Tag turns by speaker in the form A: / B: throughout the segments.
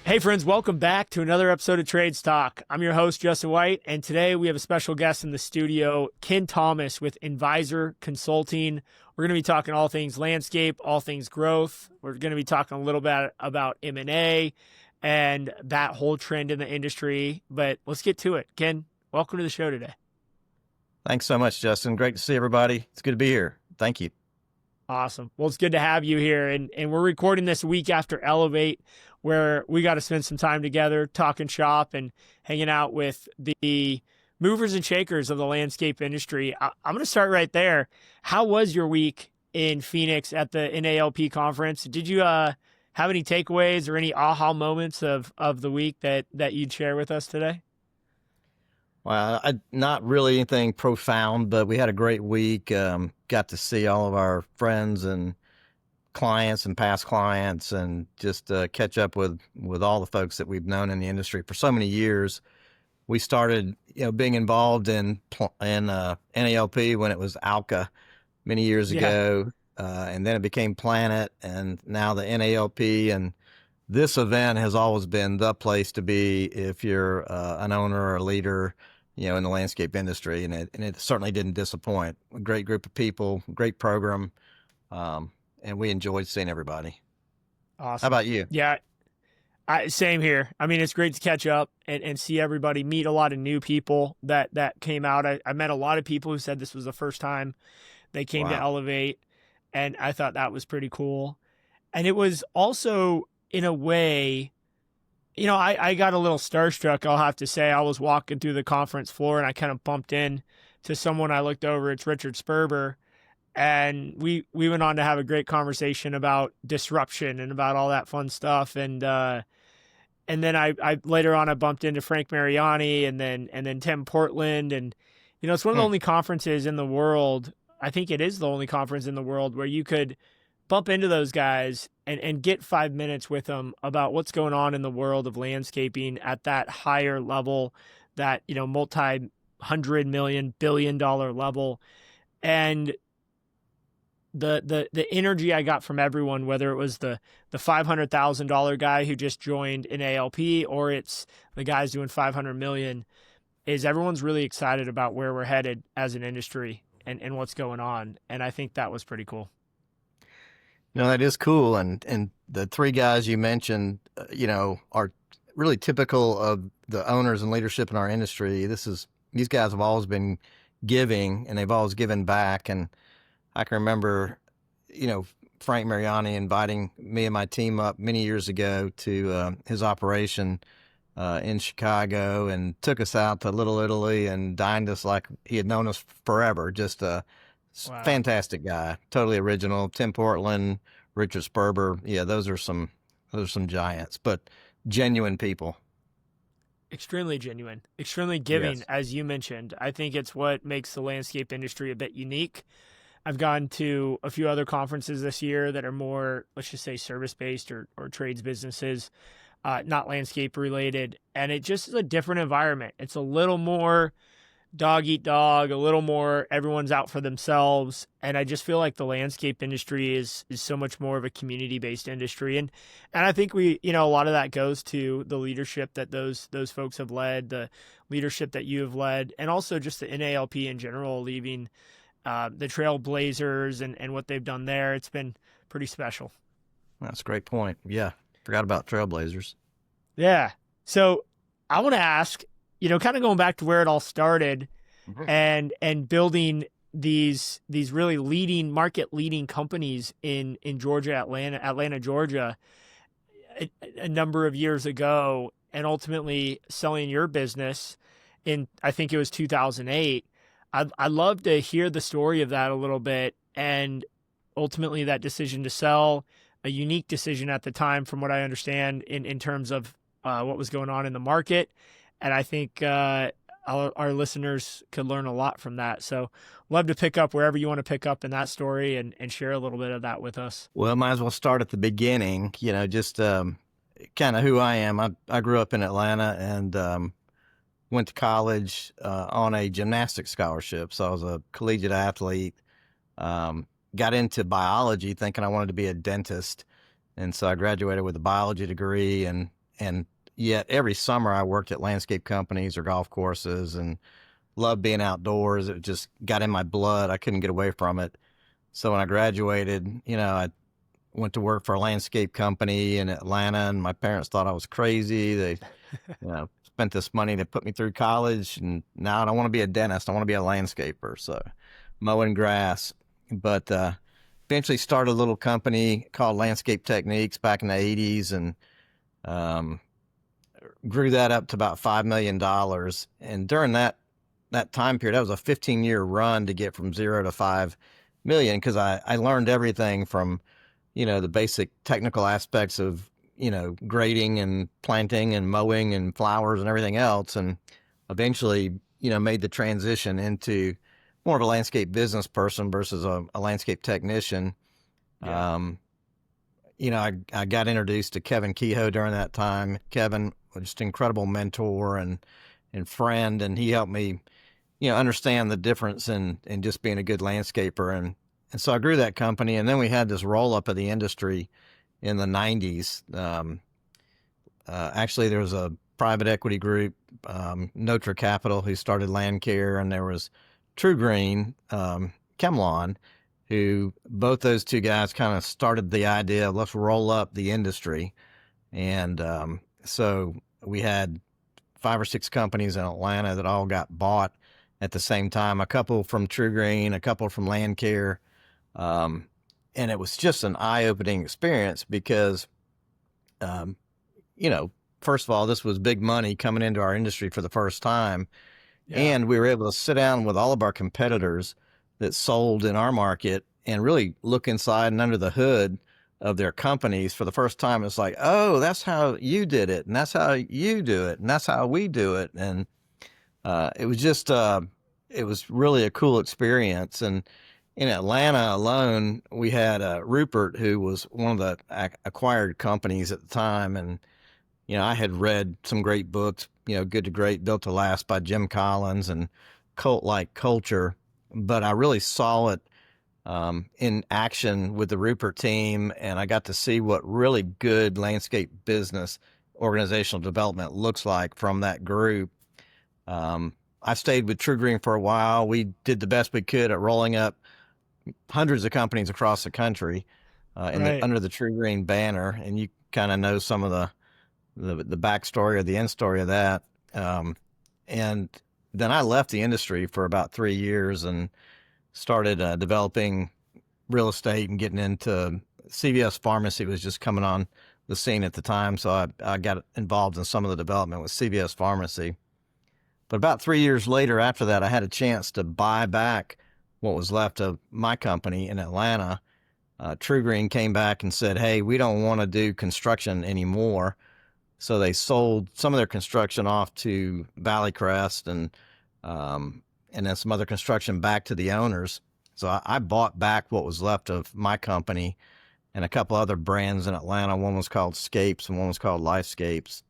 A: Hey friends, welcome back to another episode of Trades Talk. I'm your host, Justin White, and today we have a special guest in the studio, Ken Thomas with Envisor Consulting. We're going to be talking all things landscape, all things growth. We're going to be talking a little bit about M&A and that whole trend in the industry, but let's get to it. Ken, welcome to the show today.
B: Thanks so much, Justin. Great to see everybody. It's good to be here. Thank you.
A: Awesome. Well, it's good to have you here. And we're recording this a week after Elevate, where we got to spend some time together talking shop and hanging out with the movers and shakers of the landscape industry. I'm going to start right there. How was your week in Phoenix at the NALP conference? Did you have any takeaways or any aha moments of the week that you'd share with us today?
B: Well, not really anything profound, but we had a great week. Got to see all of our friends and clients and past clients, and just catch up with all the folks that we've known in the industry for so many years. We started, being involved in NALP when it was ALCA many years ago, and then it became Planet, and now the NALP. And this event has always been the place to be if you're an owner or a leader, in the landscape industry, and it certainly didn't disappoint. A great group of people, great program, and we enjoyed seeing everybody.
A: Awesome.
B: How about you?
A: Yeah, same here. I mean, it's great to catch up and see everybody, meet a lot of new people that came out. I met a lot of people who said this was the first time they came to Elevate, and I thought that was pretty cool. And it was also, in a way, I got a little starstruck, I'll have to say. I was walking through the conference floor and I kind of bumped in to someone. I looked over, it's Richard Sperber, and we went on to have a great conversation about disruption and about all that fun stuff. And then I later on I bumped into Frank Mariani and then Tim Portland, and it's one of the only conferences in the world. I think it is the only conference in the world where you could bump into those guys and get 5 minutes with them about what's going on in the world of landscaping at that higher level, that, multi-hundred million, billion-dollar level. And the energy I got from everyone, whether it was the $500,000 guy who just joined in ALP or it's the guys doing 500 million, is everyone's really excited about where we're headed as an industry and what's going on. And I think that was pretty cool.
B: That is cool. And the three guys you mentioned, are really typical of the owners and leadership in our industry. These guys have always been giving, and they've always given back. And I can remember, Frank Mariani inviting me and my team up many years ago to his operation in Chicago, and took us out to Little Italy and dined us like he had known us forever. Just fantastic guy, totally original. Tim Portland, Richard Sperber. Yeah, those are some giants, but genuine people.
A: Extremely genuine, extremely giving,
B: Yes.
A: as you mentioned. I think it's what makes the landscape industry a bit unique. I've gone to a few other conferences this year that are more, let's just say, service-based or trades businesses, not landscape related. And it just is a different environment. It's a little more dog eat dog, a little more everyone's out for themselves. And I just feel like the landscape industry is so much more of a community-based industry. And I think a lot of that goes to the leadership that those folks have led, the leadership that you have led, and also just the NALP in general, leaving the Trailblazers and what they've done there. It's been pretty special.
B: That's a great point. Yeah. Forgot about Trailblazers.
A: Yeah. So I want to ask, kind of going back to where it all started, and building these really market leading companies in Georgia, Atlanta, Georgia, a number of years ago, and ultimately selling your business in, I think it was 2008. I'd love to hear the story of that a little bit, and ultimately that decision to sell, a unique decision at the time, from what I understand, in terms of what was going on in the market. And I think our listeners could learn a lot from that. So love to pick up wherever you want to pick up in that story and share a little bit of that with us.
B: Well, might as well start at the beginning, just kind of who I am. I grew up in Atlanta and went to college on a gymnastics scholarship. So I was a collegiate athlete, got into biology thinking I wanted to be a dentist. And so I graduated with a biology degree and And yet every summer I worked at landscape companies or golf courses and loved being outdoors. It just got in my blood. I couldn't get away from it. So when I graduated, I went to work for a landscape company in Atlanta, and my parents thought I was crazy. They, spent this money to put me through college, and now I don't want to be a dentist. I want to be a landscaper. So mowing grass, but, eventually started a little company called Landscape Techniques back in the 80s, and, grew that up to about $5 million. And during that time period, that was a 15-year run to get from 0 to 5 million. Cause I learned everything from, the basic technical aspects of, grading and planting and mowing and flowers and everything else. And eventually, made the transition into more of a landscape business person versus a landscape technician.
A: Yeah.
B: I got introduced to Kevin Kehoe during that time. Kevin was just an incredible mentor and friend, and he helped me, understand the difference in just being a good landscaper. And so I grew that company, and then we had this roll up of the industry in the 90s. Actually, there was a private equity group, Notre Capital, who started Land Care, and there was True Green, Chemlon, who both those two guys kind of started the idea of let's roll up the industry. And so we had 5 or 6 companies in Atlanta that all got bought at the same time, a couple from True Green, a couple from Land Care. And it was just an eye-opening experience because, first of all, this was big money coming into our industry for the first time.
A: Yeah.
B: And we were able to sit down with all of our competitors that sold in our market and really look inside and under the hood of their companies for the first time. It's like, oh, that's how you did it, and that's how you do it, and that's how we do it. And it was just, it was really a cool experience. And in Atlanta alone, we had Rupert, who was one of the acquired companies at the time. And, I had read some great books, Good to Great, Built to Last by Jim Collins and Cult-like Culture. But I really saw it in action with the Rupert team, and I got to see what really good landscape business organizational development looks like from that group. I stayed with True Green for a while. We did the best we could at rolling up hundreds of companies across the country under the True Green banner, and you kind of know some of the backstory or the end story of that. And then I left the industry for about 3 years and started developing real estate and getting into CVS Pharmacy was just coming on the scene at the time. So I got involved in some of the development with CVS Pharmacy. But about 3 years later, after that, I had a chance to buy back what was left of my company in Atlanta. True Green came back and said, hey, we don't want to do construction anymore. So they sold some of their construction off to Valley Crest and then some other construction back to the owners. So I bought back what was left of my company and a couple other brands in Atlanta. One was called Scapes and one was called Lifescapes.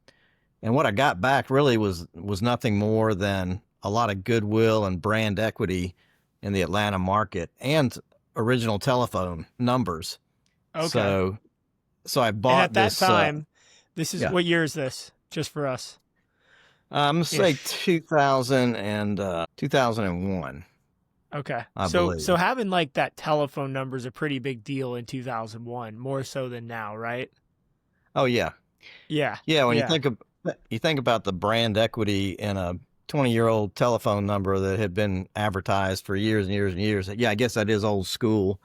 B: And what I got back really was nothing more than a lot of goodwill and brand equity in the Atlanta market and original telephone numbers.
A: Okay.
B: So I bought
A: and at that time, this is,
B: yeah.
A: What year is this? Just for us.
B: I'm going to say 2000 and 2001.
A: Okay.
B: I believe.
A: So having like that telephone number is a pretty big deal in 2001, more so than now, right?
B: Oh yeah.
A: Yeah.
B: Yeah. When you think about the brand equity in a 20-year-old telephone number that had been advertised for years and years and years. Yeah, I guess that is old school,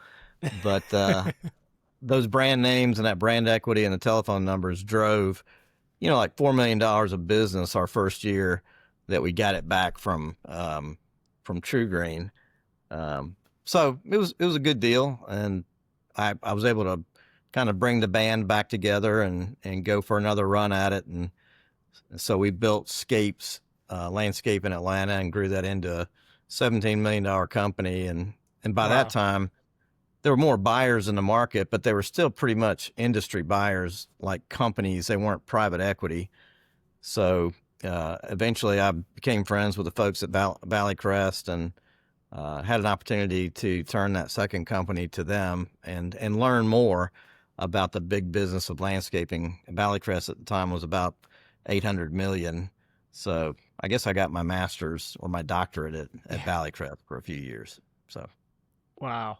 B: but those brand names and that brand equity and the telephone numbers drove, like $4 million of business our first year that we got it back from True Green. So it was a good deal, and I was able to kind of bring the band back together and go for another run at it. And so we built Scapes Landscape in Atlanta and grew that into a $17 million company. And by that time, there were more buyers in the market, but they were still pretty much industry buyers, like companies. They weren't private equity. So eventually I became friends with the folks at Valley Crest and had an opportunity to turn that second company to them and learn more about the big business of landscaping. Valleycrest at the time was about 800 million. So I guess I got my master's or my doctorate at Valleycrest for a few years. So,
A: Wow.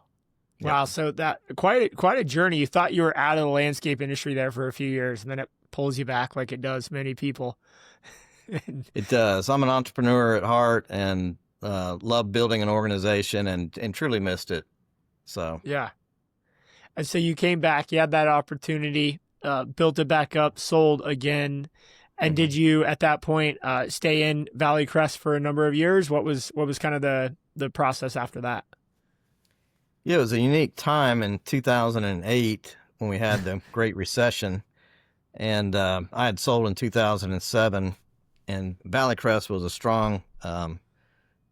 B: yep.
A: Wow. So that quite a journey. You thought you were out of the landscape industry there for a few years, and then it pulls you back like it does many people.
B: It does. I'm an entrepreneur at heart and love building an organization and truly missed it. So,
A: Yeah. And so you came back, you had that opportunity, built it back up, sold again. And did you at that point stay in Valley Crest for a number of years? What was kind of the process after that?
B: yeah, it was a unique time in 2008 when we had the Great Recession. And I had sold in 2007, and Valleycrest was a strong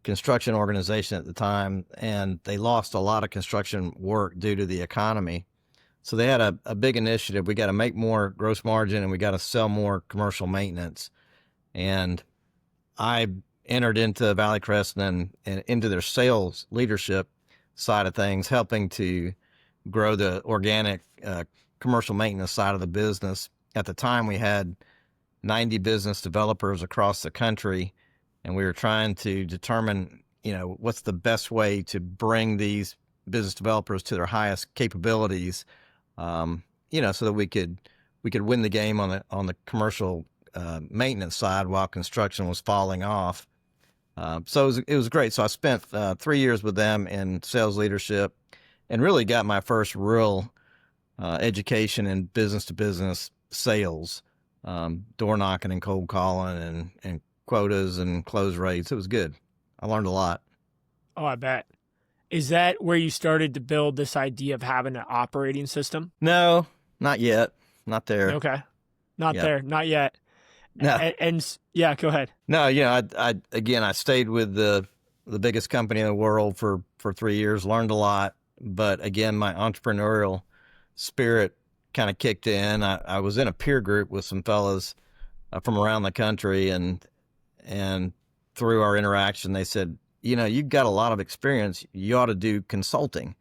B: construction organization at the time, and they lost a lot of construction work due to the economy. So they had a big initiative. We got to make more gross margin, and we got to sell more commercial maintenance. And I entered into Valleycrest and into their sales leadership side of things, helping to grow the organic commercial maintenance side of the business. At the time, we had 90 business developers across the country, and we were trying to determine, what's the best way to bring these business developers to their highest capabilities, so that we could win the game on the commercial maintenance side while construction was falling off. So it was great. So I spent 3 years with them in sales leadership, and really got my first real education in business to business sales, door knocking and cold calling and quotas and close rates. It was good. I learned a lot.
A: Oh, I bet. Is that where you started to build this idea of having an operating system?
B: No, not yet. Not there.
A: Okay. Not
B: Yep.
A: there. Not yet.
B: No.
A: And yeah, go ahead.
B: No, I stayed with the biggest company in the world for 3 years, learned a lot. But again, my entrepreneurial spirit kind of kicked in. I was in a peer group with some fellas from around the country, and through our interaction, they said, you've got a lot of experience. You ought to do consulting.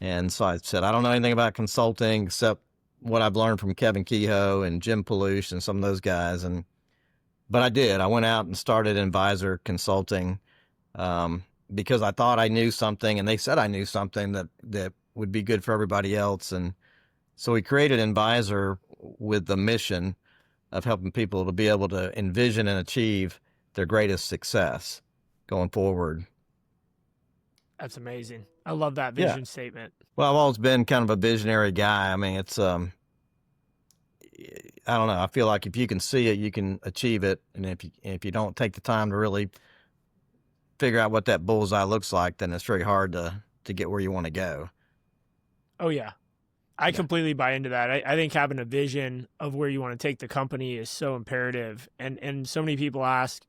B: And so I said, I don't know anything about consulting except what I've learned from Kevin Kehoe and Jim Palouche and some of those guys. But I did. I went out and started Envisor Consulting because I thought I knew something, and they said I knew something that would be good for everybody else. And so we created Envisor with the mission of helping people to be able to envision and achieve their greatest success going forward.
A: That's amazing. I love that vision statement.
B: Well, I've always been kind of a visionary guy. I mean, it's, I don't know. I feel like if you can see it, you can achieve it. And if you don't take the time to really figure out what that bullseye looks like, then it's very hard to get where you want to go.
A: Oh, yeah. I completely buy into that. I think having a vision of where you want to take the company is so imperative. And so many people ask,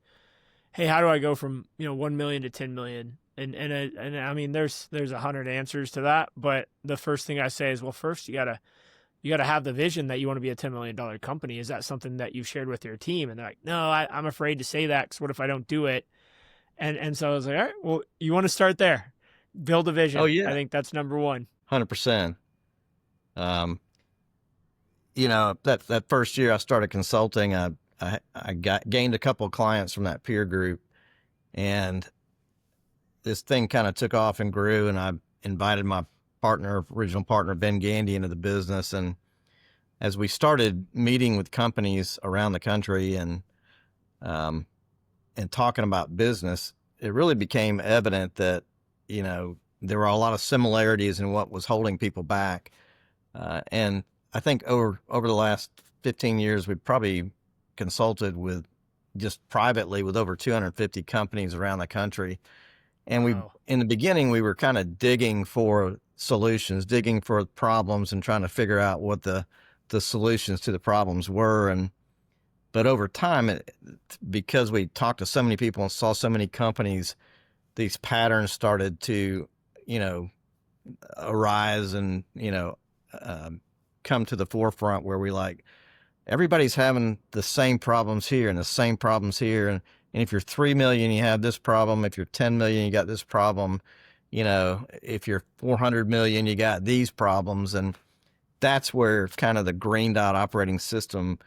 A: hey, how do I go from 1 million to 10 million? And I mean, there's 100 answers to that. But the first thing I say is, well, first you gotta have the vision that you want to be a $10 million company. Is that something that you've shared with your team? And they're like, no, I'm afraid to say that because what if I don't do it? And so I was like, all right, well, you want to start there, build a vision.
B: Oh yeah,
A: I think that's number one.
B: 100%. That first year I started consulting, I gained a couple of clients from that peer group, and this thing kind of took off and grew. And I invited my original partner, Ben Gandy, into the business. And as we started meeting with companies around the country and talking about business, it really became evident that, there were a lot of similarities in what was holding people back. And I think over the last 15 years, we've probably consulted with just privately with over 250 companies around the country. And in the beginning, we were kind of digging for solutions, digging for problems and trying to figure out what the solutions to the problems were. But over time, because we talked to so many people and saw so many companies, these patterns started to, arise and, come to the forefront where everybody's having the same problems here and the same problems here. And if you're 3 million, you have this problem. If you're 10 million, you got this problem. If you're 400 million, you got these problems. And that's where kind of the Green Dot operating system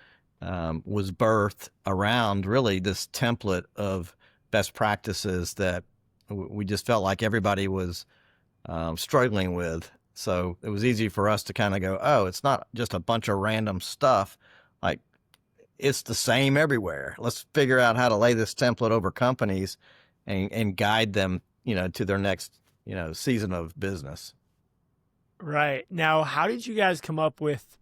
B: was birthed around really this template of best practices that we just felt like everybody was struggling with. So it was easy for us to kind of go, oh, it's not just a bunch of random stuff. Like, it's the same everywhere. Let's figure out how to lay this template over companies and guide them, to their next, season of business.
A: Right. Now, how did you guys come up with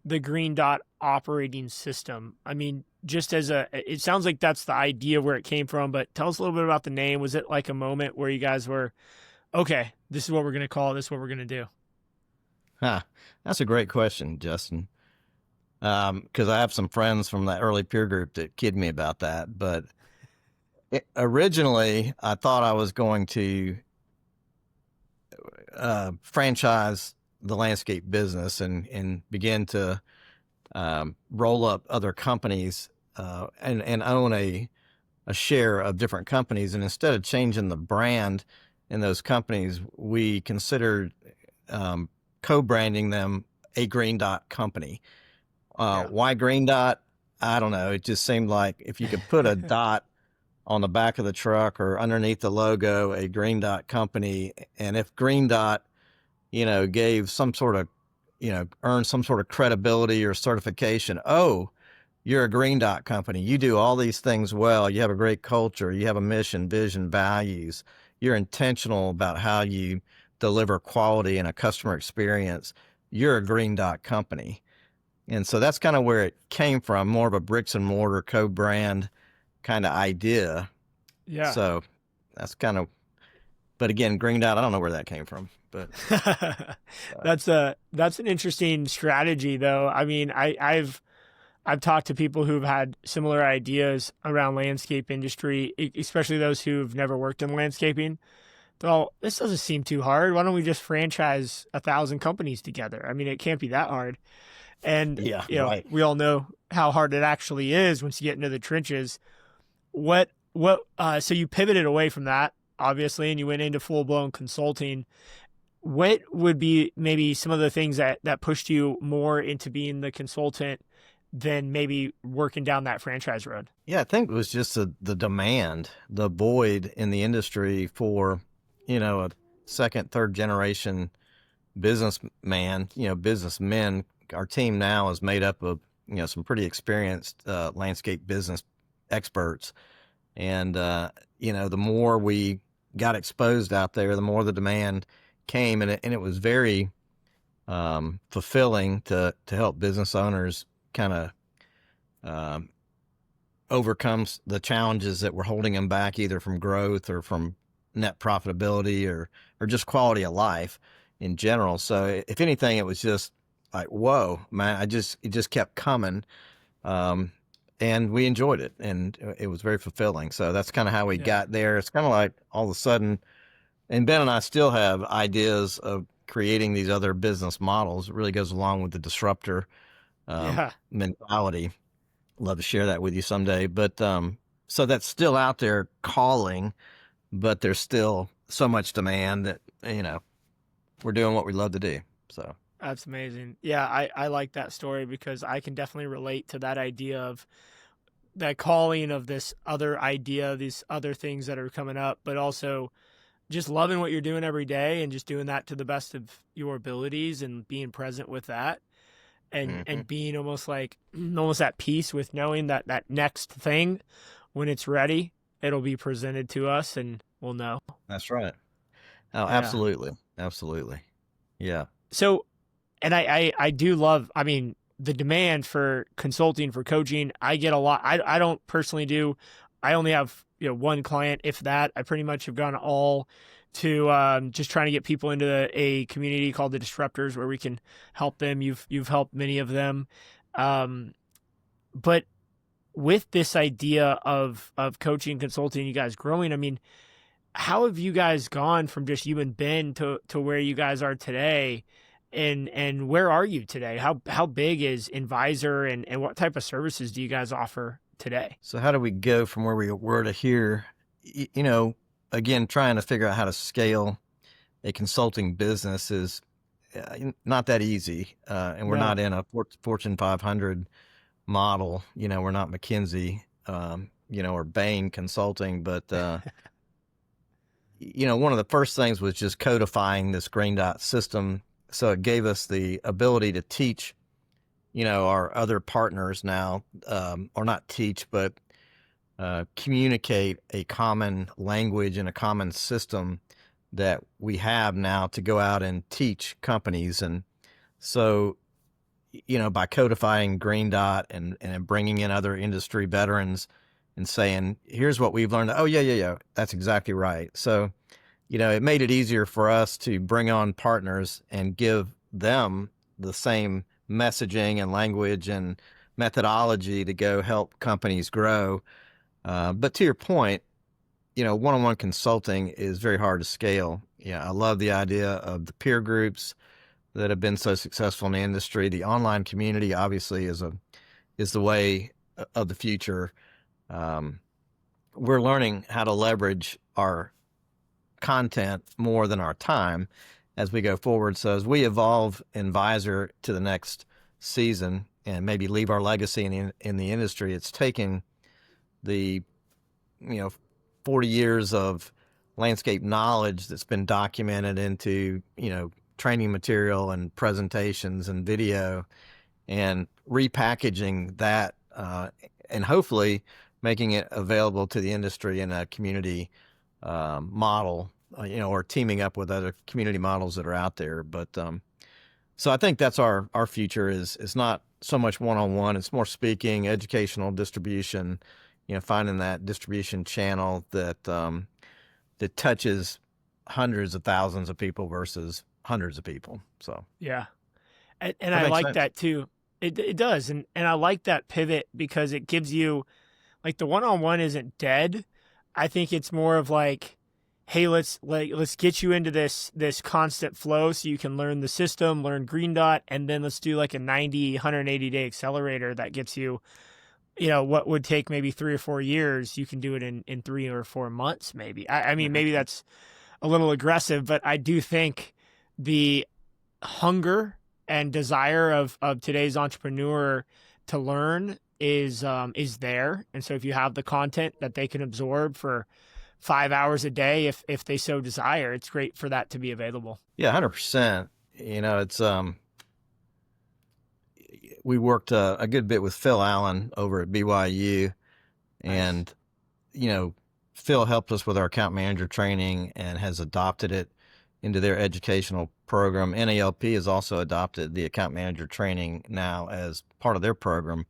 A: the Green Dot operating system? I mean, just it sounds like that's the idea where it came from, but tell us a little bit about the name. Was it like a moment where you guys were, okay, this is what we're going to call it, this is what we're going to do?
B: That's a great question, Justin. Because I have some friends from that early peer group that kid me about that. But originally, I thought I was going to franchise the landscape business and begin to roll up other companies and own a share of different companies. And instead of changing the brand in those companies, we considered co-branding them a Green Dot company. Why Green Dot? I don't know. It just seemed like if you could put a dot on the back of the truck or underneath the logo, a Green Dot company, and if Green Dot, gave some sort of, earned some sort of credibility or certification. Oh, you're a Green Dot company. You do all these things well. You have a great culture. You have a mission, vision, values. You're intentional about how you deliver quality and a customer experience. You're a Green Dot company. And so that's kind of where it came from, more of a bricks and mortar co-brand kind of idea.
A: Yeah.
B: So that's kind of, but again, Green Dot, I don't know where that came from, but
A: that's an interesting strategy though. I mean, I've talked to people who've had similar ideas around landscape industry, especially those who've never worked in landscaping. Well, this doesn't seem too hard. Why don't we just franchise 1,000 companies together? I mean, it can't be that hard. And
B: yeah,
A: right. We all know how hard it actually is once you get into the trenches. So you pivoted away from that, obviously, and you went into full-blown consulting. What would be maybe some of the things that pushed you more into being the consultant than maybe working down that franchise road?
B: Yeah, I think it was just the demand, the void in the industry for, a second, third generation businessman, businessmen. Our team now is made up of, some pretty experienced landscape business experts. And, the more we got exposed out there, the more the demand came. And it was very fulfilling to help business owners kind of overcome the challenges that were holding them back, either from growth or from net profitability or just quality of life in general. So if anything, it was just like, whoa, man, it just kept coming. And we enjoyed it, and it was very fulfilling. So that's kind of how we got there. It's kind of like all of a sudden, and Ben and I still have ideas of creating these other business models. It really goes along with the disruptor mentality. Love to share that with you someday. But so that's still out there calling, but there's still so much demand that, we're doing what we love to do. So
A: that's amazing. Yeah, I like that story because I can definitely relate to that idea of that calling of this other idea, these other things that are coming up, but also just loving what you're doing every day and just doing that to the best of your abilities and being present with that. And being almost at peace with knowing that next thing, when it's ready, it'll be presented to us and we'll know.
B: That's right. Oh, yeah. Absolutely. Yeah.
A: So, and I do love, I mean, the demand for consulting, for coaching, I get a lot. I don't personally do, I only have, one client, if that. I pretty much have gone all to just trying to get people into a community called the Disruptors where we can help them. You've helped many of them. But with this idea of coaching, consulting, you guys growing, I mean, how have you guys gone from just you and Ben to where you guys are today? And where are you today? How big is Envisor and what type of services do you guys offer today?
B: So how do we go from where we were to here? Again, trying to figure out how to scale a consulting business is not that easy. And we're
A: No.
B: not in a Fortune 500 model. We're not McKinsey, or Bain Consulting, but, one of the first things was just codifying this green dot system. So it gave us the ability to teach, our other partners now, or not teach, but communicate a common language and a common system that we have now to go out and teach companies. And so, by codifying Green Dot and bringing in other industry veterans and saying, here's what we've learned. Oh, yeah, that's exactly right. So, it made it easier for us to bring on partners and give them the same messaging and language and methodology to go help companies grow. But to your point, one-on-one consulting is very hard to scale. Yeah, I love the idea of the peer groups that have been so successful in the industry. The online community obviously is the way of the future. We're learning how to leverage our content more than our time as we go forward. So as we evolve Envisor to the next season and maybe leave our legacy in the industry, it's taking the 40 years of landscape knowledge that's been documented into training material and presentations and video, and repackaging that, and hopefully making it available to the industry in a community model, or teaming up with other community models that are out there. But so I think that's our future is not so much one-on-one. It's more speaking, educational, distribution, finding that distribution channel that that touches hundreds of thousands of people versus hundreds of people. So
A: Yeah. And
B: that
A: I
B: makes
A: like
B: sense.
A: that too. It does. And I like that pivot because it gives you, like, the one-on-one isn't dead. I think it's more of like, hey, let's get you into this constant flow so you can learn the system, learn Green Dot, and then let's do like a 90, 180-day accelerator that gets you, what would take maybe 3 or 4 years, you can do it in 3 or 4 months, maybe. I mean, maybe that's a little aggressive, but I do think the hunger and desire of today's entrepreneur to learn is there. And so if you have the content that they can absorb for 5 hours a day, if they so desire, it's great for that to be available.
B: Yeah, 100%. It's we worked a good bit with Phil Allen over at BYU, and Phil helped us with our account manager training and has adopted it into their educational program. NALP has also adopted the account manager training now as part of their program.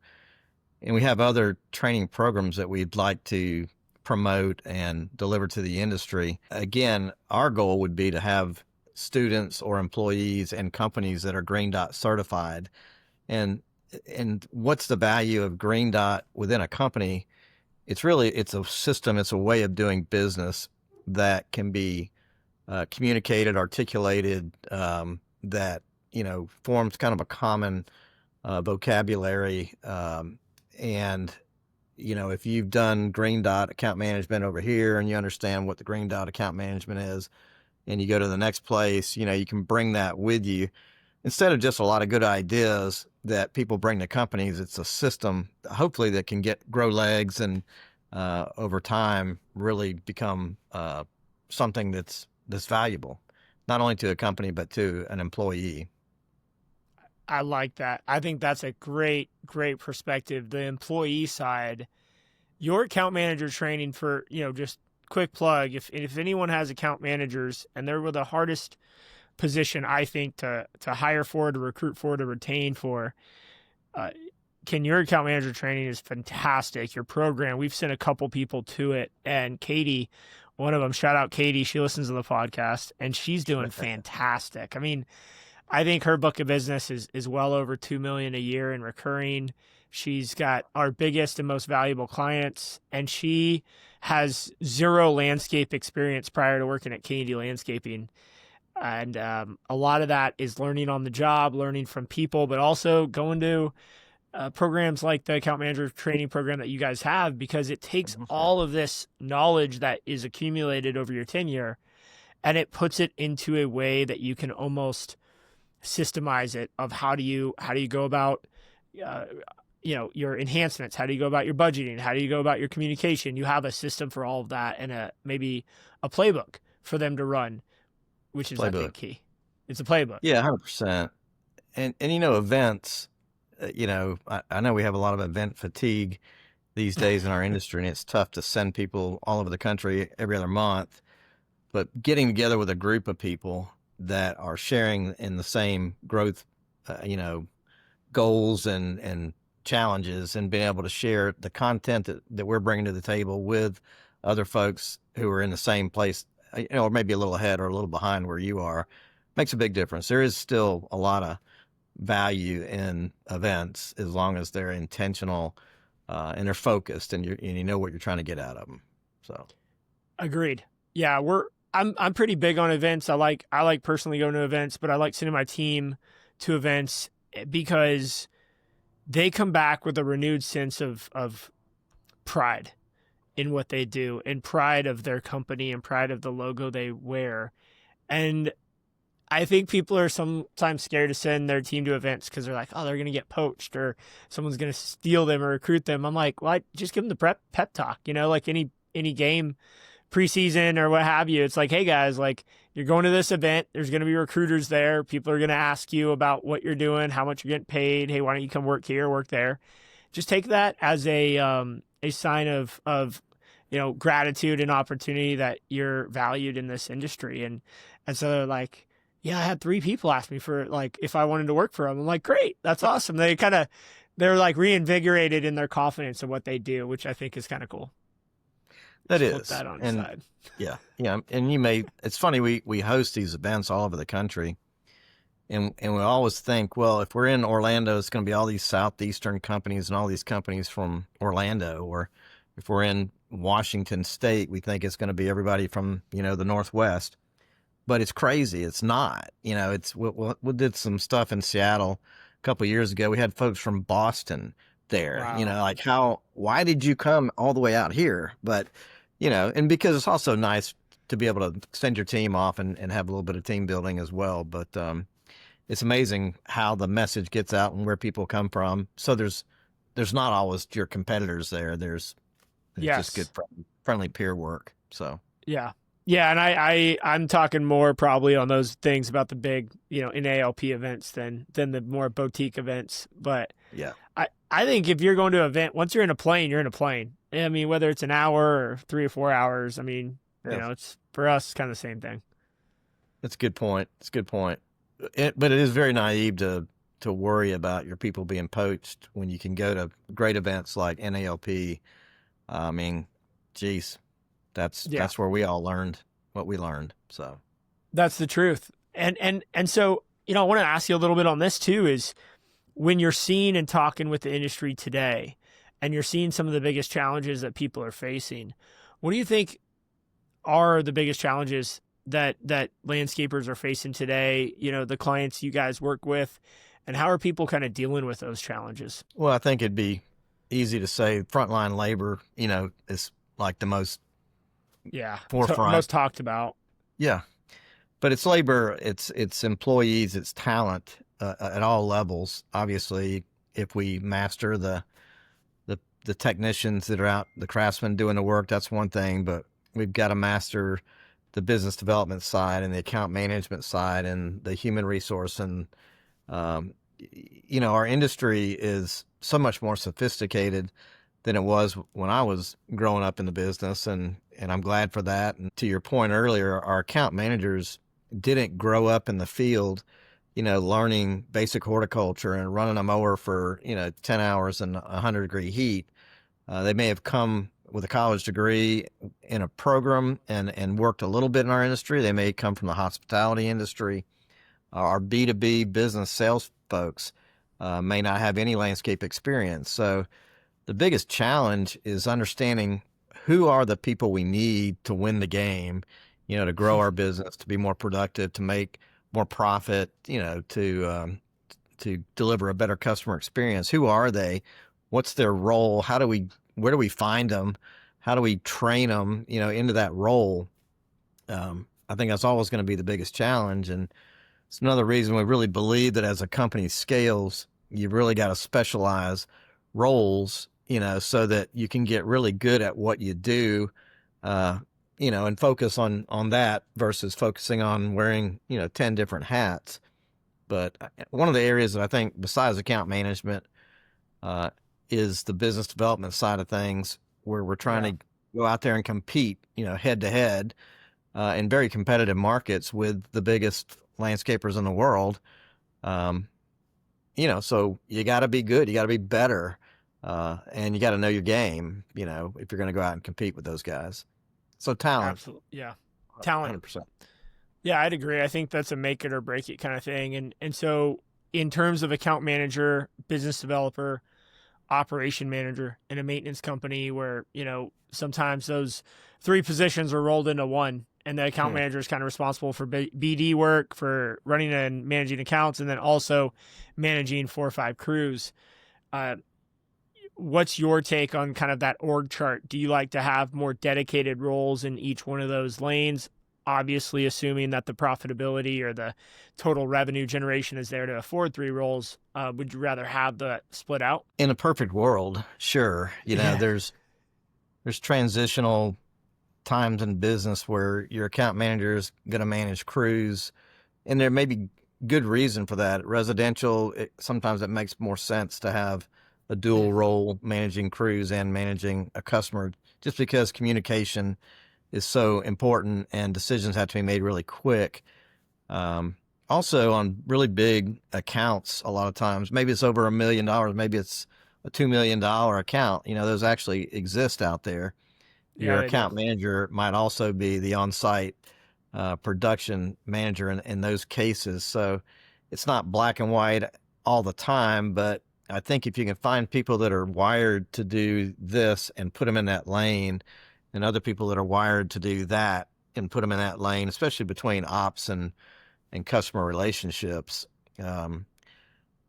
B: And we have other training programs that we'd like to promote and deliver to the industry. Again, our goal would be to have students or employees and companies that are Green Dot certified. And what's the value of Green Dot within a company? It's a system, it's a way of doing business that can be communicated, articulated, that, forms kind of a common vocabulary. And, if you've done Green Dot account management over here and you understand what the Green Dot account management is, and you go to the next place, you can bring that with you. Instead of just a lot of good ideas that people bring to companies, it's a system, hopefully, that can grow legs and over time really become something that's valuable, not only to a company, but to an employee.
A: I like that. I think that's a great perspective. The employee side, your account manager training for, just quick plug. If anyone has account managers and they're the hardest position, I think, to hire for, to recruit for, to retain for, your account manager training is fantastic. Your program, we've sent a couple people to it, and Katie, one of them, shout out Katie, she listens to the podcast, and she's doing fantastic. I mean, I think her book of business is well over $2 million a year in recurring. She's got our biggest and most valuable clients, and she has zero landscape experience prior to working at Kennedy Landscaping. And a lot of that is learning on the job, learning from people, but also going to programs like the account manager training program that you guys have, because it takes all of this knowledge that is accumulated over your tenure and it puts it into a way that you can almost systemize it of how do you go about uh, your enhancements, how do you go about your budgeting, how do you go about your communication. You have a system for all of that, and maybe a playbook for them to run, which is I
B: Playbook.
A: think key. It's a playbook.
B: Yeah, 100%. And events, I know we have a lot of event fatigue these days in our industry, and it's tough to send people all over the country every other month. But getting together with a group of people that are sharing in the same growth, goals and challenges, and being able to share the content that we're bringing to the table with other folks who are in the same place, or maybe a little ahead or a little behind where you are, makes a big difference. There is still a lot of value in events as long as they're intentional and they're focused, and you know what you're trying to get out of them. So,
A: Agreed. Yeah, I'm pretty big on events. I like personally going to events, but I like sending my team to events because they come back with a renewed sense of pride in what they do, and pride of their company, and pride of the logo they wear. And I think people are sometimes scared to send their team to events because they're like, oh, they're going to get poached or someone's going to steal them or recruit them. I'm like, well, just give them the pep talk, like any game preseason or what have you. It's like, hey guys, like you're going to this event. There's going to be recruiters there. People are going to ask you about what you're doing, how much you're getting paid. Hey, why don't you come work here, work there? Just take that as a sign of gratitude and opportunity that you're valued in this industry. And so they're like, yeah, I had 3 people ask me for like if I wanted to work for them. I'm like, great, that's awesome. They're like reinvigorated in their confidence in what they do, which I think is kind of cool.
B: That
A: Just
B: is.
A: flip that on
B: And
A: its side.
B: yeah. And it's funny, we host these events all over the country, and we always think, well, if we're in Orlando, it's going to be all these Southeastern companies and all these companies from Orlando. Or if we're in Washington State, we think it's going to be everybody from, the Northwest. But it's crazy. It's not. We did some stuff in Seattle a couple of years ago. We had folks from Boston there.
A: Wow.
B: Why did you come all the way out here? But, and because it's also nice to be able to send your team off and have a little bit of team building as well. But it's amazing how the message gets out and where people come from. So there's not always your competitors there. There's just good friendly peer work. So
A: Yeah. Yeah, and I'm talking more probably on those things about the big, NALP events than the more boutique events. But
B: yeah,
A: I think if you're going to an event, once you're in a plane, you're in a plane. I mean, whether it's an hour or 3 or 4 hours, I mean, it's for us it's kind of the same thing.
B: That's a good point. But it is very naive to worry about your people being poached when you can go to great events like NALP. I mean, geez. That's where we all learned what we learned. So
A: that's the truth. And so, I want to ask you a little bit on this too, is when you're seeing and talking with the industry today and you're seeing some of the biggest challenges that people are facing, what do you think are the biggest challenges that landscapers are facing today, the clients you guys work with, and how are people kind of dealing with those challenges?
B: Well, I think it'd be easy to say frontline labor, is like the most forefront,
A: most talked about.
B: Yeah, but it's labor, it's employees, it's talent at all levels. Obviously, if we master the technicians that are out, the craftsmen doing the work, that's one thing. But we've got to master the business development side and the account management side and the human resource. And our industry is so much more sophisticated than it was when I was growing up in the business, and I'm glad for that. And to your point earlier, our account managers didn't grow up in the field, learning basic horticulture and running a mower for 10 hours in 100-degree heat. They may have come with a college degree in a program and worked a little bit in our industry. They may come from the hospitality industry. Our B2B business sales folks may not have any landscape experience. So the biggest challenge is understanding who are the people we need to win the game, to grow our business, to be more productive, to make more profit, to deliver a better customer experience. Who are they? What's their role? Where do we find them? How do we train them, into that role? I think that's always going to be the biggest challenge. And It's another reason we really believe that as a company scales, you really got to specialize roles, so that you can get really good at what you do, and focus on that versus focusing on wearing, 10 different hats. But one of the areas that I think besides account management, is the business development side of things, where we're trying to go out there and compete, head to head, in very competitive markets with the biggest landscapers in the world. So you got to be good, you got to be better, and you got to know your game, if you're going to go out and compete with those guys. So talent.
A: Absolutely. Yeah. Talent.
B: 100%.
A: Yeah, I'd agree. I think that's a make it or break it kind of thing. And so in terms of account manager, business developer, operation manager in a maintenance company where, sometimes those three positions are rolled into one, and the account manager is kind of responsible for BD work, for running and managing accounts, and then also managing 4 or 5 crews. What's your take on kind of that org chart? Do you like to have more dedicated roles in each one of those lanes? Obviously, assuming that the profitability or the total revenue generation is there to afford 3 roles, would you rather have the split out?
B: In a perfect world, sure. There's transitional times in business where your account manager is going to manage crews, and there may be good reason for that. Residential, sometimes it makes more sense to have a dual role, managing crews and managing a customer, just because communication is so important and decisions have to be made really quick. Also on really big accounts, a lot of times, maybe it's over $1 million, maybe it's a $2 million account, those actually exist out there. Your account manager might also be the on-site production manager in those cases. So it's not black and white all the time, but I think if you can find people that are wired to do this and put them in that lane, and other people that are wired to do that and put them in that lane, especially between ops and customer relationships.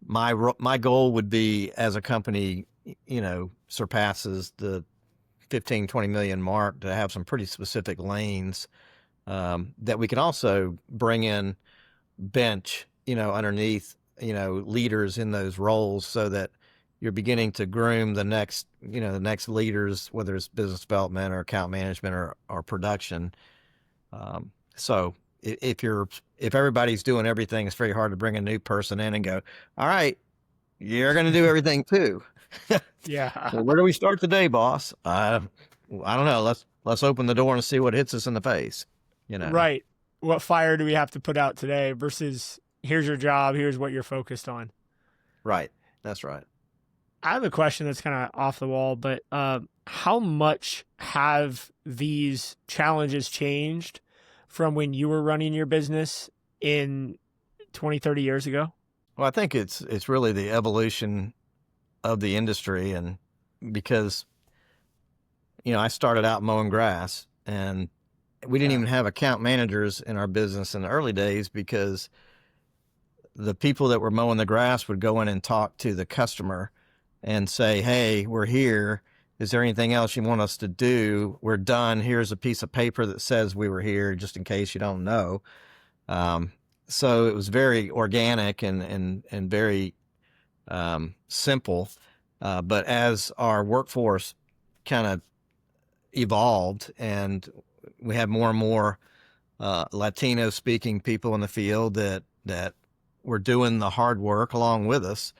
B: My goal would be, as a company, surpasses the 15, 20 million mark, to have some pretty specific lanes, that we can also bring in bench, underneath, leaders in those roles, so that you're beginning to groom the next leaders, whether it's business development or account management or production. So if everybody's doing everything, it's very hard to bring a new person in and go, all right, you're going to do everything too.
A: Yeah.
B: Well, where do we start today, boss? I don't know. Let's open the door and see what hits us in the face.
A: Right. What fire do we have to put out today versus here's your job, here's what you're focused on.
B: Right. That's right.
A: I have a question that's kind of off the wall, but how much have these challenges changed from when you were running your business in 20, 30 years ago?
B: Well, I think it's really the evolution of the industry, and because, I started out mowing grass, and we didn't even have account managers in our business in the early days, because the people that were mowing the grass would go in and talk to the customer and say, hey, we're here. Is there anything else you want us to do? We're done. Here's a piece of paper that says we were here, just in case you don't know. So it was very organic and very simple. But as our workforce kind of evolved, and we had more and more Latino speaking people in the field that were doing the hard work along with us,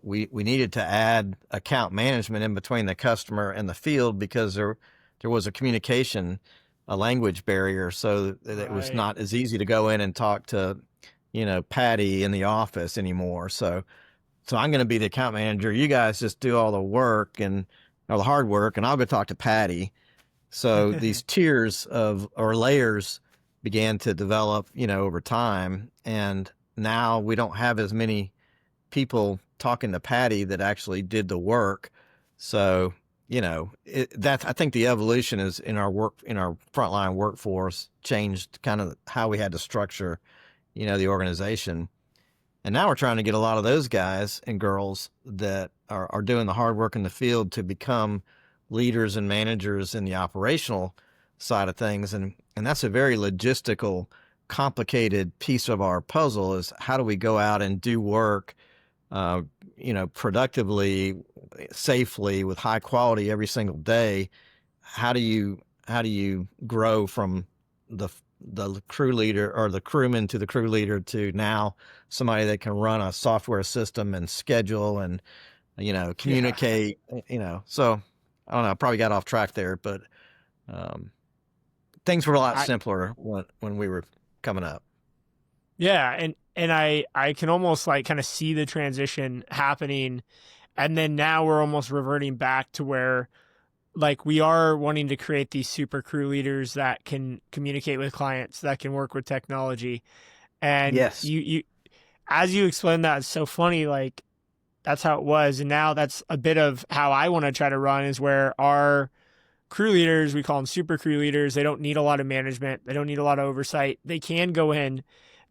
B: we needed to add account management in between the customer and the field, because there was a language barrier, so that it was not as easy to go in and talk to, Patty in the office anymore. So I'm going to be the account manager. You guys just do all the work or the hard work, and I'll go talk to Patty. So these tiers or layers began to develop, over time. And now we don't have as many people talking to Patty that actually did the work. So, I think the evolution is in our frontline workforce changed kind of how we had to structure, the organization. And now we're trying to get a lot of those guys and girls that are doing the hard work in the field to become leaders and managers in the operational side of things. And that's a very logistical, complicated piece of our puzzle is how do we go out and do work, productively, safely, with high quality every single day. How do you grow from the crew leader or the crewman to the crew leader to now somebody that can run a software system and schedule and, communicate, so I don't know, I probably got off track there, but, things were a lot simpler when we were coming up.
A: Yeah. And I can almost like kind of see the transition happening. And then now we're almost reverting back to where like we are wanting to create these super crew leaders that can communicate with clients, that can work with technology. And
B: yes,
A: you as you explained that, it's so funny, like that's how it was. And now that's a bit of how I want to try to run, is where our crew leaders, we call them super crew leaders, they don't need a lot of management. They don't need a lot of oversight. They can go in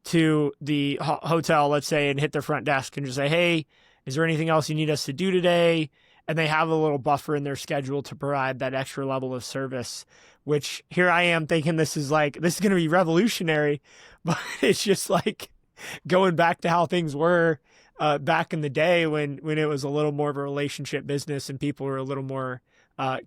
A: to the hotel, let's say, and hit their front desk and just say, hey, is there anything else you need us to do today? And they have a little buffer in their schedule to provide that extra level of service, which here I am thinking this is going to be revolutionary, but it's just like going back to how things were back in the day when it was a little more of a relationship business and people were a little more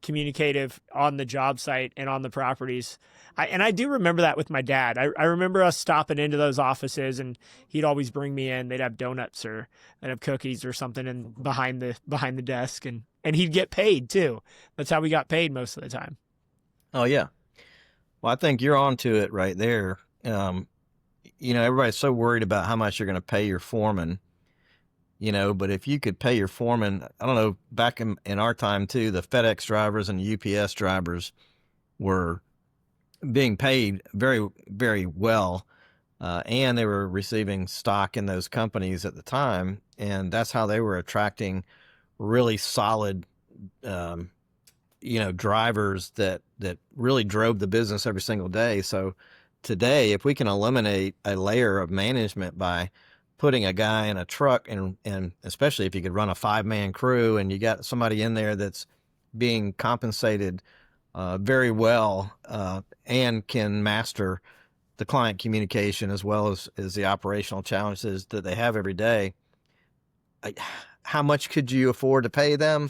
A: communicative on the job site and on the properties. I do remember that with my dad. I remember us stopping into those offices and he'd always bring me in. They'd have donuts or they'd have cookies or something behind the desk, and he'd get paid too. That's how we got paid most of the time.
B: Oh yeah. Well, I think you're onto it right there. Everybody's so worried about how much you're going to pay your foreman, but if you could pay your foreman, I don't know, back in our time too, the FedEx drivers and the UPS drivers were being paid very, very well. And they were receiving stock in those companies at the time. And that's how they were attracting really solid, drivers that really drove the business every single day. So today, if we can eliminate a layer of management by putting a guy in a truck, and especially if you could run a 5-man crew and you got somebody in there that's being compensated very well and can master the client communication as well as the operational challenges that they have every day, how much could you afford to pay them?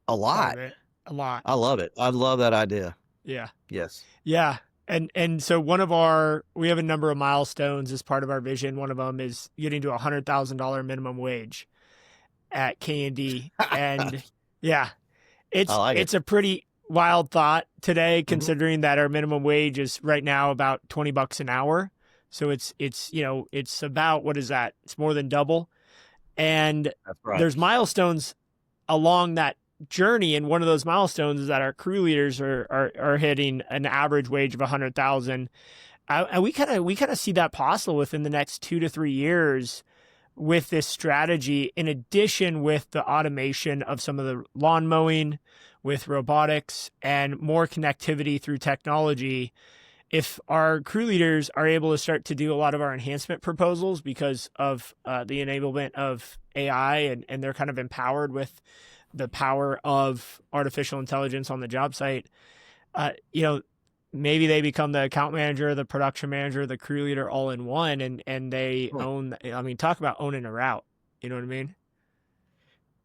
B: A lot.
A: A lot.
B: I love it. I love that idea.
A: Yeah.
B: Yes.
A: Yeah. And so we have a number of milestones as part of our vision. One of them is getting to $100,000 minimum wage at K&D. And yeah, it's a pretty wild thought today, considering that our minimum wage is right now about $20 an hour. So it's about, what is that? It's more than double. And
B: that's right.
A: There's milestones along that journey, and one of those milestones is that our crew leaders are hitting an average wage of 100,000, and we kind of see that possible within the next 2 to 3 years with this strategy. In addition, with the automation of some of the lawn mowing, with robotics and more connectivity through technology, if our crew leaders are able to start to do a lot of our enhancement proposals because of the enablement of AI, and they're kind of empowered with the power of artificial intelligence on the job site, maybe they become the account manager, the production manager, the crew leader all in one, and they own, talk about owning a route. You know what I mean?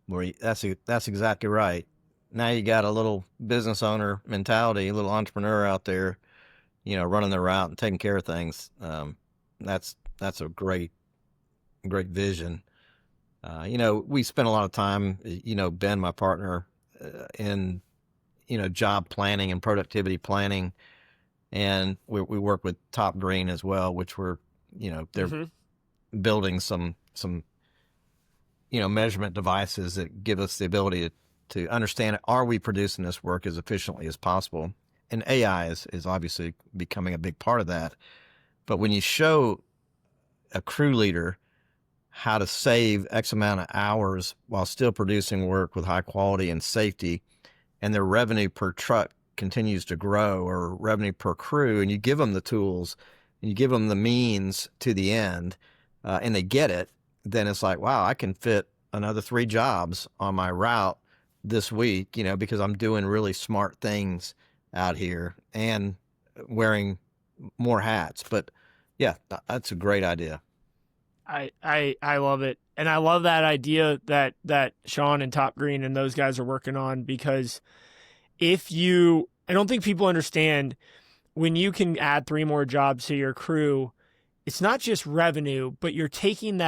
B: Well, that's exactly right. Now you got a little business owner mentality, a little entrepreneur out there, running their route and taking care of things. That's a great vision. We spent a lot of time, Ben, my partner, in, job planning and productivity planning. And we work with Top Green as well, which they're building some measurement devices that give us the ability to understand, are we producing this work as efficiently as possible? And AI is obviously becoming a big part of that. But when you show a crew leader how to save X amount of hours while still producing work with high quality and safety, and their revenue per truck continues to grow, or revenue per crew, and you give them the tools and you give them the means to the end, and they get it, then it's like, wow, I can fit another 3 jobs on my route this week, because I'm doing really smart things out here and wearing more hats. But yeah, that's a great idea.
A: I love it. And I love that idea that Sean and Top Green and those guys are working on, because I don't think people understand, when you can add 3 more jobs to your crew, it's not just revenue, but you're taking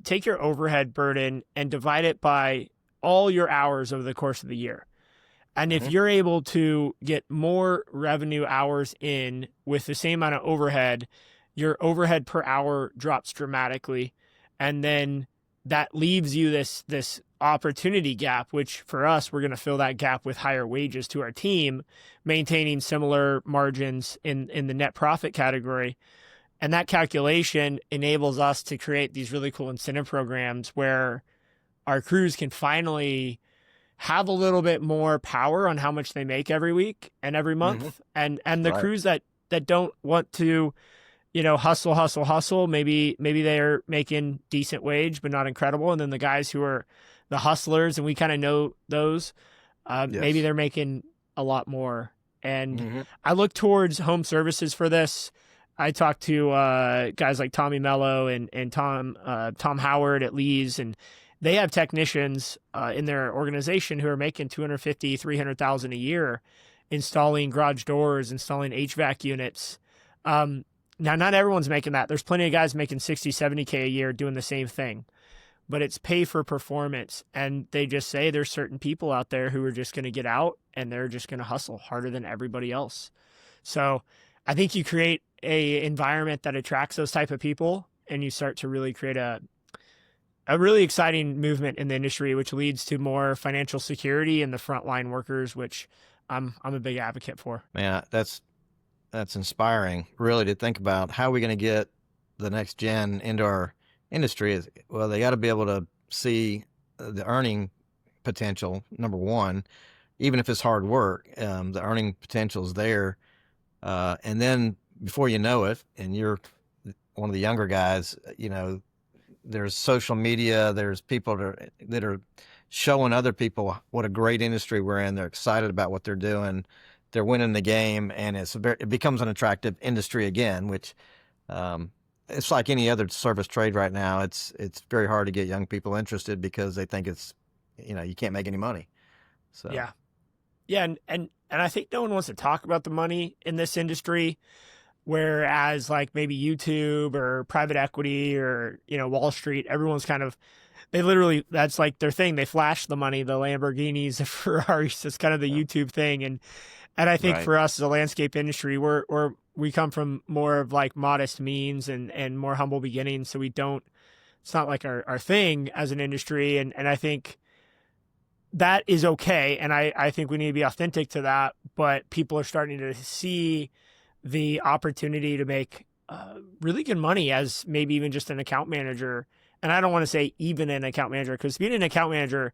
A: take your overhead burden and divide it by all your hours over the course of the year. And if you're able to get more revenue hours in with the same amount of overhead, your overhead per hour drops dramatically. And then that leaves you this opportunity gap, which for us, we're going to fill that gap with higher wages to our team, maintaining similar margins in the net profit category. And that calculation enables us to create these really cool incentive programs where our crews can finally have a little bit more power on how much they make every week and every month. And the crews that don't want to, hustle, maybe they're making decent wage, but not incredible. And then the guys who are the hustlers, and we kind of know those, maybe they're making a lot more. And I look towards home services for this. I talked to guys like Tommy Mello and Tom Howard at Lee's, and they have technicians in their organization who are making $250,000, $300,000 a year, installing garage doors, installing HVAC units. Now, not everyone's making that. There's plenty of guys making $60,000, $70,000 a year doing the same thing, but it's pay for performance. And they just say there's certain people out there who are just going to get out and they're just going to hustle harder than everybody else. So I think you create a environment that attracts those type of people, and you start to really create a really exciting movement in the industry, which leads to more financial security in the frontline workers, which I'm a big advocate for.
B: Man, that's inspiring, really, to think about how we're going to get the next gen into our industry. Well, they got to be able to see the earning potential, number one, even if it's hard work, the earning potential is there. And then before you know it, and you're one of the younger guys, there's social media, there's people that are showing other people what a great industry we're in. They're excited about what they're doing. They're winning the game, and it becomes an attractive industry again, which it's like any other service trade right now. It's very hard to get young people interested because they think it's, you can't make any money. So
A: yeah, and I think no one wants to talk about the money in this industry. Whereas like maybe YouTube or private equity or, Wall Street, everyone's that's like their thing. They flash the money, the Lamborghinis, the Ferraris. It's kind of the YouTube thing. And I think for us as a landscape industry, we come from more of like modest means and more humble beginnings. So it's not like our thing as an industry. And I think that is okay. And I think we need to be authentic to that, but people are starting to see the opportunity to make really good money as maybe even just an account manager. And I don't want to say even an account manager, because being an account manager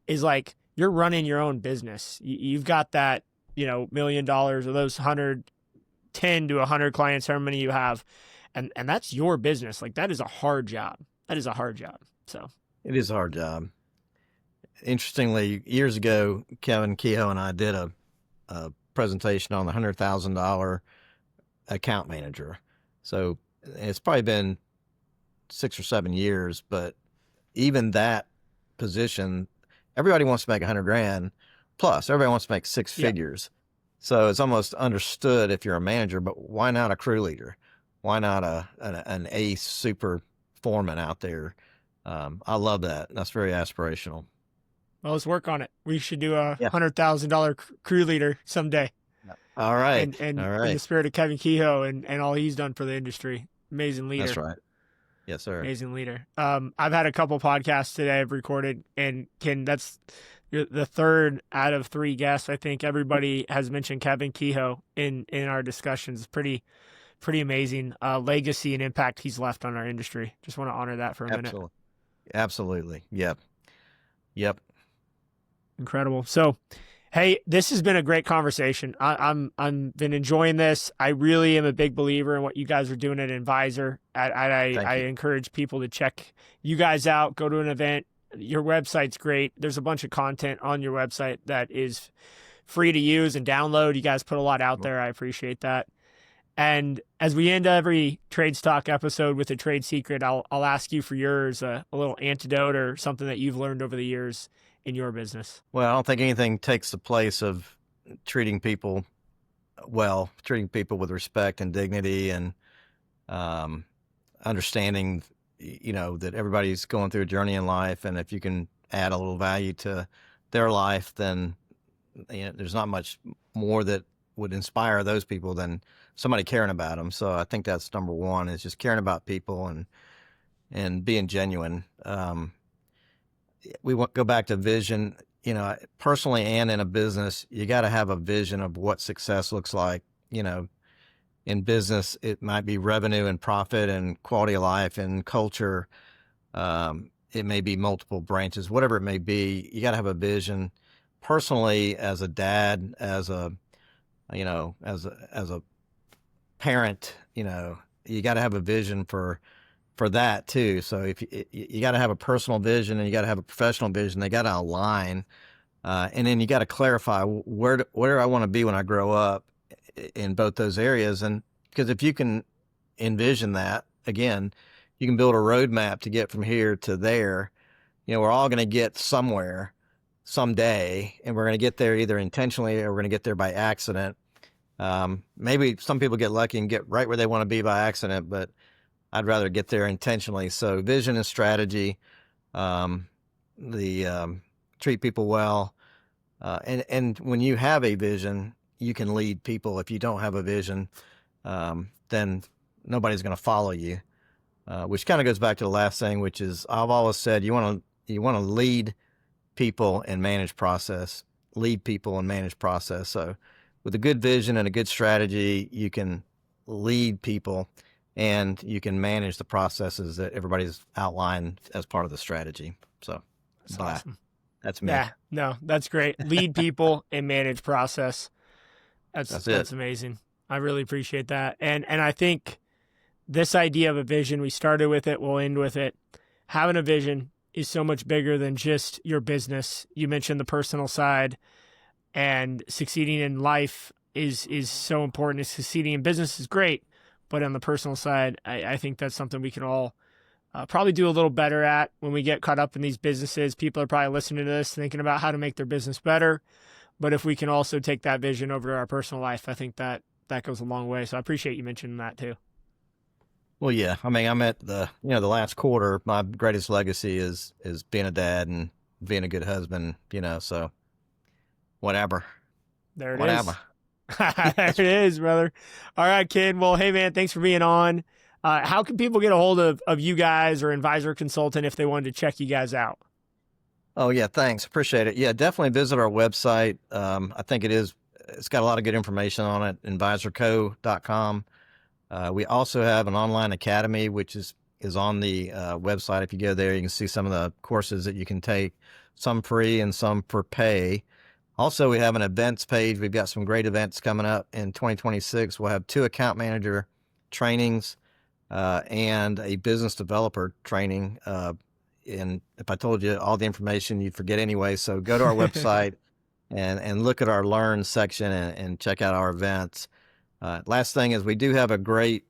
A: is like you're running your own business. You've got that, $1 million or those 10 to 100 clients, however many you have. And that's your business. Like that is a hard job. So
B: it is a hard job. Interestingly, years ago, Kevin Kehoe and I did a presentation on the $100,000 account manager. So it's probably been 6 or 7 years, but even that position, everybody wants to make $100,000 plus. Everybody wants to make 6 figures. So it's almost understood if you're a manager, but why not a crew leader? Why not an ace super foreman out there? I love that. That's very aspirational.
A: Well, let's work on it. We should do a $100,000 crew leader someday.
B: All right.
A: And
B: all right.
A: In the spirit of Kevin Kehoe and all he's done for the industry. Amazing leader.
B: That's right. Yes, sir.
A: Amazing leader. I've had a couple podcasts today I've recorded, and that's the third out of 3 guests. I think everybody has mentioned Kevin Kehoe in our discussions. Pretty amazing legacy and impact he's left on our industry. Just want to honor that for a minute.
B: Absolutely. Yep. Incredible.
A: So, hey, this has been a great conversation. I'm been enjoying this. I really am a big believer in what you guys are doing at Envisor. I encourage people to check you guys out. Go to an event. Your website's great. There's a bunch of content on your website that is free to use and download. You guys put a lot out there. I appreciate that. And as we end every Trades Talk episode with a trade secret, I'll ask you for yours, a little antidote or something that you've learned over the years in your business.
B: Well, I don't think anything takes the place of treating people well, treating people with respect and dignity, and understanding, that everybody's going through a journey in life. And if you can add a little value to their life, then there's not much more that would inspire those people than somebody caring about them. So I think that's number one, is just caring about people and being genuine. We go back to vision, personally and in a business, you got to have a vision of what success looks like. In business, it might be revenue and profit and quality of life and culture. It may be multiple branches, whatever it may be. You got to have a vision. Personally, as a dad, as a parent, you got to have a vision for that too. So if you got to have a personal vision and you got to have a professional vision, they got to align. And then you got to clarify where do I want to be when I grow up in both those areas. And because if you can envision that, again, you can build a roadmap to get from here to there. We're all going to get somewhere someday, and we're going to get there either intentionally or we're going to get there by accident. Maybe some people get lucky and get right where they want to be by accident, but I'd rather get there intentionally. So vision and strategy, treat people well. And when you have a vision, you can lead people. If you don't have a vision, then nobody's going to follow you, which kind of goes back to the last thing, which is I've always said, you want to lead people and manage process, So with a good vision and a good strategy, you can lead people and you can manage the processes that everybody's outlined as part of the strategy. So
A: that's awesome.
B: That's me.
A: Yeah, no, that's great. Lead people and manage process. That's amazing. I really appreciate that. And I think this idea of a vision, we started with it, we'll end with it. Having a vision is so much bigger than just your business. You mentioned the personal side, and succeeding in life is so important. Succeeding in business is great, but on the personal side, I think that's something we can all probably do a little better at when we get caught up in these businesses. People are probably listening to this, thinking about how to make their business better. But if we can also take that vision over to our personal life, I think that goes a long way. So I appreciate you mentioning that too.
B: Well, yeah. I mean, I'm at the last quarter. My greatest legacy is being a dad and being a good husband. So whatever.
A: There it is. There it is, brother. All right, kid. Well, hey, man, thanks for being on. How can people get a hold of you guys or Envisor Consulting if they wanted to check you guys out?
B: Oh, yeah, thanks. Appreciate it. Yeah, definitely visit our website. I think it's got a lot of good information on it, envisorco.com. We also have an online academy, which is on the website. If you go there, you can see some of the courses that you can take, some free and some for pay. Also, we have an events page. We've got some great events coming up in 2026. We'll have 2 account manager trainings and a business developer training. And if I told you all the information, you'd forget anyway. So go to our website and look at our Learn section and check out our events. Last thing is we do have a great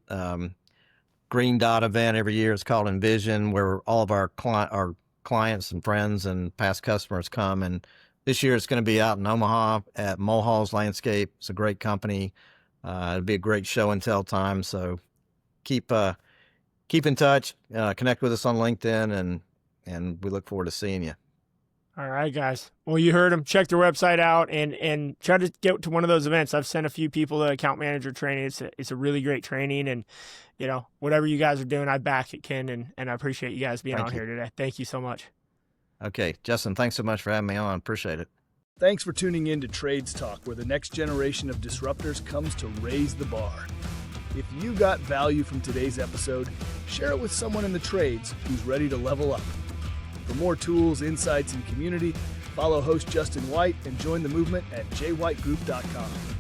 B: green dot event every year. It's called Envision, where all of our clients and friends and past customers come. And this year it's going to be out in Omaha at Mulhall's Landscape. It's a great company. It'll be a great show and tell time. So keep in touch, connect with us on LinkedIn, and we look forward to seeing you.
A: All right, guys. Well, you heard them. Check their website out and try to get to one of those events. I've sent a few people to account manager training. It's a really great training, and whatever you guys are doing, I back it, Ken, and I appreciate you guys being on here today. Thank you so much.
B: Okay, Justin, thanks so much for having me on. Appreciate it.
C: Thanks for tuning in to Trades Talk, where the next generation of disruptors comes to raise the bar. If you got value from today's episode, share it with someone in the trades who's ready to level up. For more tools, insights, and community, follow host Justin White and join the movement at jwhitegroup.com.